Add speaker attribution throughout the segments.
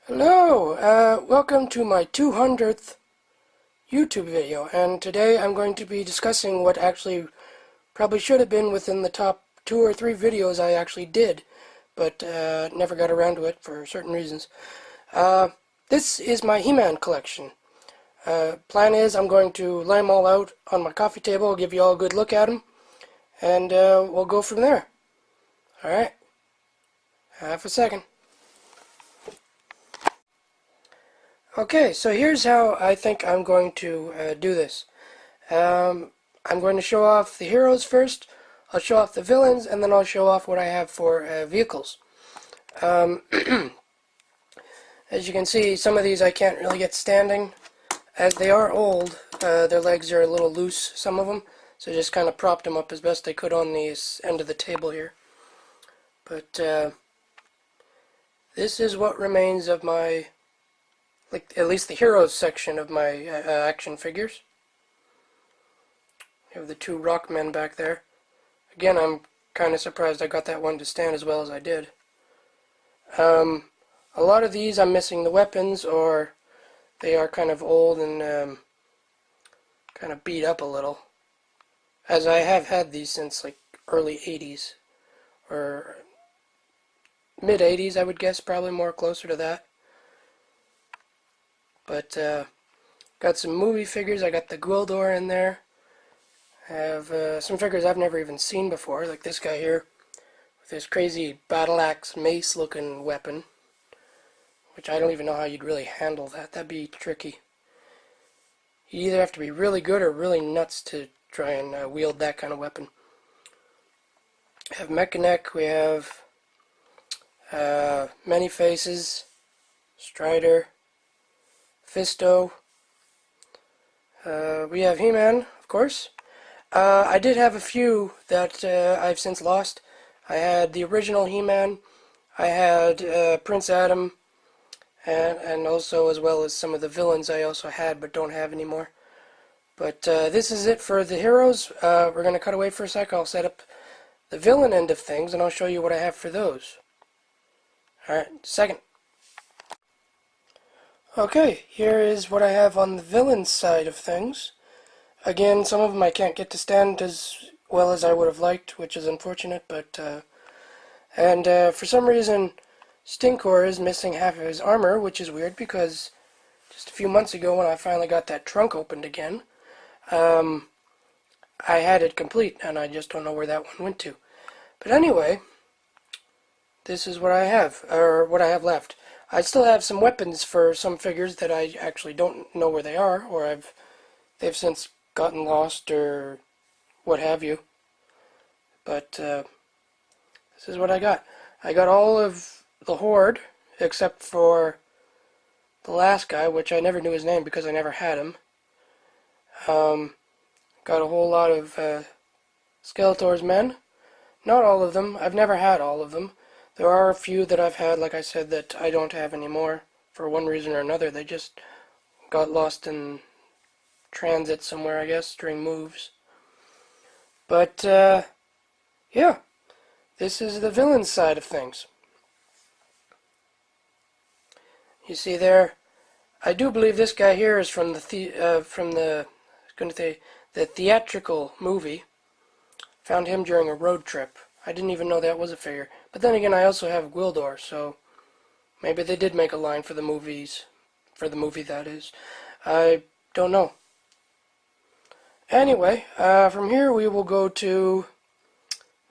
Speaker 1: Hello, welcome to my 200th YouTube video, and today I'm going to be discussing what actually probably should have been within the top 2 or 3 videos I actually did, but never got around to it for certain reasons. This is my He-Man collection. Plan is I'm going to lay them all out on my coffee table, give you all a good look at them, and we'll go from there. Alright, half a second. Okay, so here's how I think I'm going to do this. I'm going to show off the heroes first, I'll show off the villains, and then I'll show off what I have for vehicles. As you can see, some of these I can't really get standing. As they are old, their legs are a little loose, some of them, so just kind of propped them up as best I could on the end of the table here. But this is what remains of my, at least the heroes section of my action figures. We have the 2 Rockmen back there. Again, I'm kind of surprised I got that one to stand as well as I did. A lot of these I'm missing the weapons, or they are kind of old and kind of beat up a little. As I have had these since like early 80s, or mid 80s I would guess, probably more closer to that. But got some movie figures. I got the Gwildor in there. I have some figures I've never even seen before, like this guy here with this crazy battle axe mace looking weapon, which I don't even know how you'd really handle that. That'd be tricky. You either have to be really good or really nuts to try and wield that kind of weapon. We have Mekaneck, we have Many Faces, Strider, Fisto, we have He-Man, of course. I did have a few that I've since lost. I had the original He-Man, I had Prince Adam, and also as well as some of the villains I also had but don't have anymore. But this is it for the heroes. We're going to cut away for a sec. I'll set up the villain end of things and I'll show you what I have for those. Alright, second. Okay, here is what I have on the villain side of things. Again, some of them I can't get to stand as well as I would have liked, which is unfortunate, but for some reason Stinkor is missing half of his armor, which is weird because just a few months ago when I finally got that trunk opened again, I had it complete, and I just don't know where that one went to. But anyway, this is what I have, or what I have left. I still have some weapons for some figures that I actually don't know where they are, or they've since gotten lost, or what have you. But this is what I got. I got all of the Horde, except for the last guy, which I never knew his name because I never had him. Got a whole lot of Skeletor's men. Not all of them. I've never had all of them. There are a few that I've had, like I said, that I don't have anymore for one reason or another. They just got lost in transit somewhere, I guess, during moves. But, yeah. This is the villain side of things. You see there, I do believe this guy here is from the theatrical movie. Found him during a road trip. I didn't even know that was a figure. But then again, I also have Gwildor, so maybe they did make a line for the movies, for the movie that is. I don't know. Anyway, from here we will go to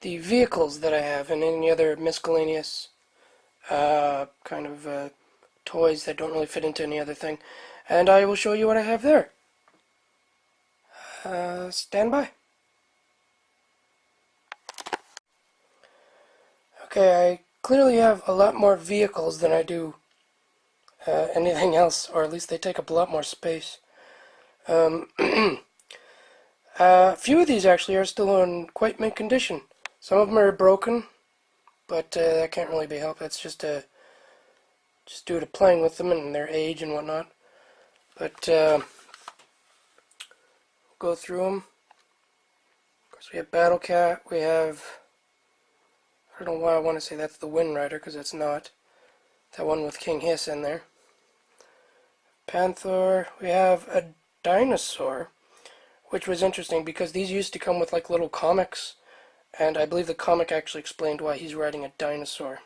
Speaker 1: the vehicles that I have and any other miscellaneous kind of toys that don't really fit into any other thing. And I will show you what I have there. Stand by. Okay, I clearly have a lot more vehicles than I do anything else, or at least they take up a lot more space. A few of these actually are still in quite mint condition. Some of them are broken, but that can't really be helped. That's just due to playing with them and their age and whatnot. But go through them. Of course, we have Battle Cat. We have, I don't know why I want to say that's the Wind Rider, because it's not. That one with King Hiss in there. Panther. We have a dinosaur, which was interesting because these used to come with like little comics, and I believe the comic actually explained why he's riding a dinosaur.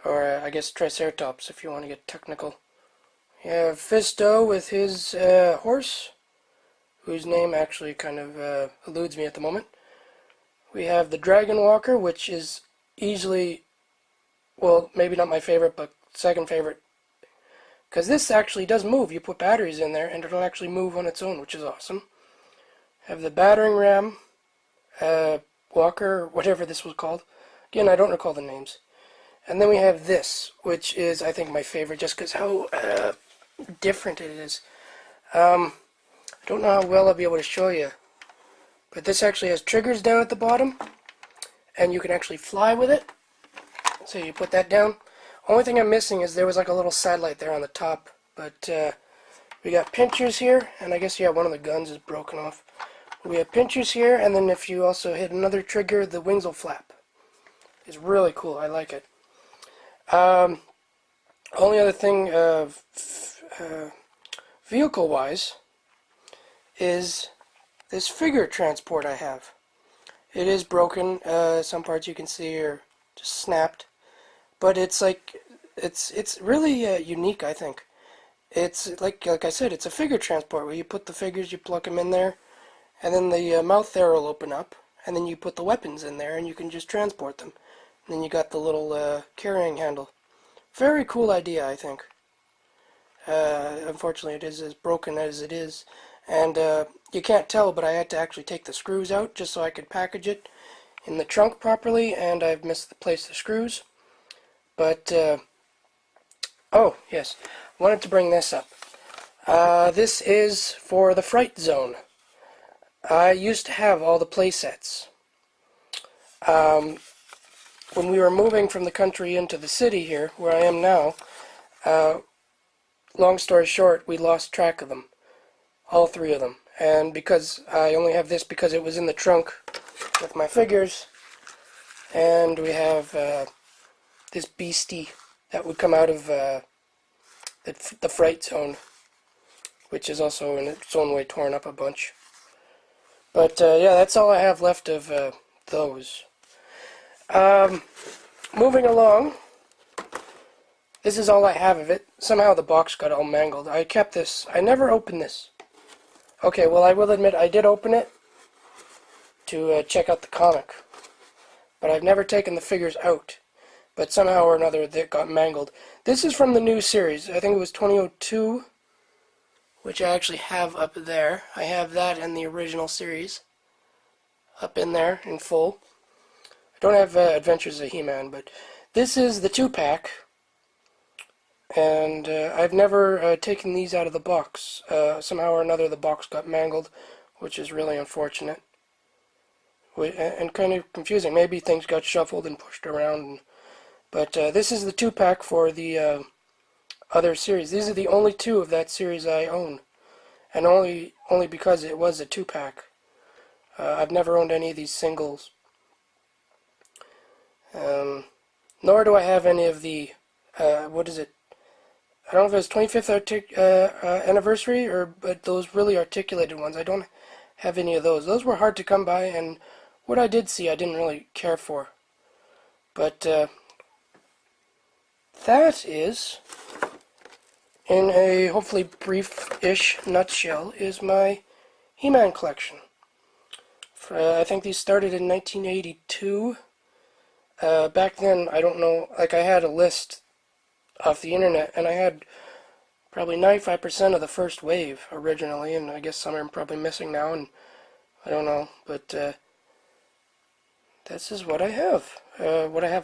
Speaker 1: Or I guess Triceratops if you want to get technical. You have Fisto with his horse, whose name actually kind of eludes me at the moment. We have the Dragon Walker, which is easily, well, maybe not my favorite, but second favorite. Because this actually does move. You put batteries in there, and it'll actually move on its own, which is awesome. Have the Battering Ram, Walker, whatever this was called. Again, I don't recall the names. And then we have this, which is, I think, my favorite, just because how different it is. I don't know how well I'll be able to show you. But this actually has triggers down at the bottom, and you can actually fly with it. So you put that down. Only thing I'm missing is there was like a little satellite there on the top. But we got pinchers here, and I guess, yeah, one of the guns is broken off. We have pinchers here, and then if you also hit another trigger, the wings will flap. It's really cool. I like it. Only other thing, vehicle-wise, is this figure transport I have. It is broken. Some parts you can see are just snapped, but it's like it's really unique. I think it's like I said, it's a figure transport where you put the figures, you plug them in there, and then the mouth there will open up, and then you put the weapons in there, and you can just transport them. And then you got the little carrying handle. Very cool idea, I think. Unfortunately, it is as broken as it is. And you can't tell, but I had to actually take the screws out just so I could package it in the trunk properly, and I've misplaced the screws. But, oh, yes, I wanted to bring this up. This is for the Fright Zone. I used to have all the play sets. When we were moving from the country into the city here, where I am now, long story short, we lost track of them. All three of them. And because I only have this because it was in the trunk with my figures, and we have this beastie that would come out of the Fright Zone, which is also in its own way torn up a bunch. But yeah, that's all I have left of those. Moving along, this is all I have of it. Somehow the box got all mangled. I kept this. I never opened this. Okay, well, I will admit I did open it to check out the comic, but I've never taken the figures out. But somehow or another, they got mangled. This is from the new series. I think it was 2002, which I actually have up there. I have that in the original series up in there in full. I don't have Adventures of He-Man, but this is the 2-pack. And I've never taken these out of the box. Somehow or another the box got mangled, which is really unfortunate. And kind of confusing. Maybe things got shuffled and pushed around. But this is the 2-pack for the other series. These are the only two of that series I own. And only because it was a 2-pack. I've never owned any of these singles. Nor do I have any of the, what is it? I don't know if it was 25th anniversary, but those really articulated ones. I don't have any of those. Those were hard to come by, and what I did see I didn't really care for. But that is, in a hopefully brief-ish nutshell, is my He-Man collection. I think these started in 1982. Back then, I don't know, like I had a list off the internet, and I had probably 95% of the first wave originally, and I guess some are probably missing now, and I don't know, but this is what I have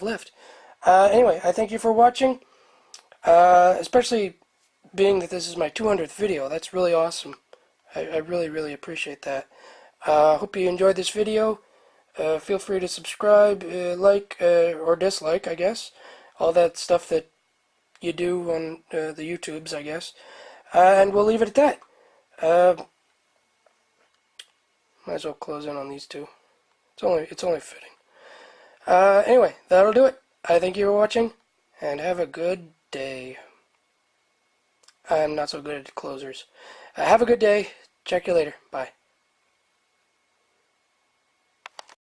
Speaker 1: left. Anyway, I thank you for watching, especially being that this is my 200th video. That's really awesome. I really, really appreciate that. Hope you enjoyed this video. Feel free to subscribe, like, or dislike, I guess. All that stuff that you do on the YouTubes, I guess. And we'll leave it at that. Might as well close in on these two. It's only fitting. Anyway, that'll do it. I thank you for watching, and have a good day. I'm not so good at closers. Have a good day. Check you later. Bye.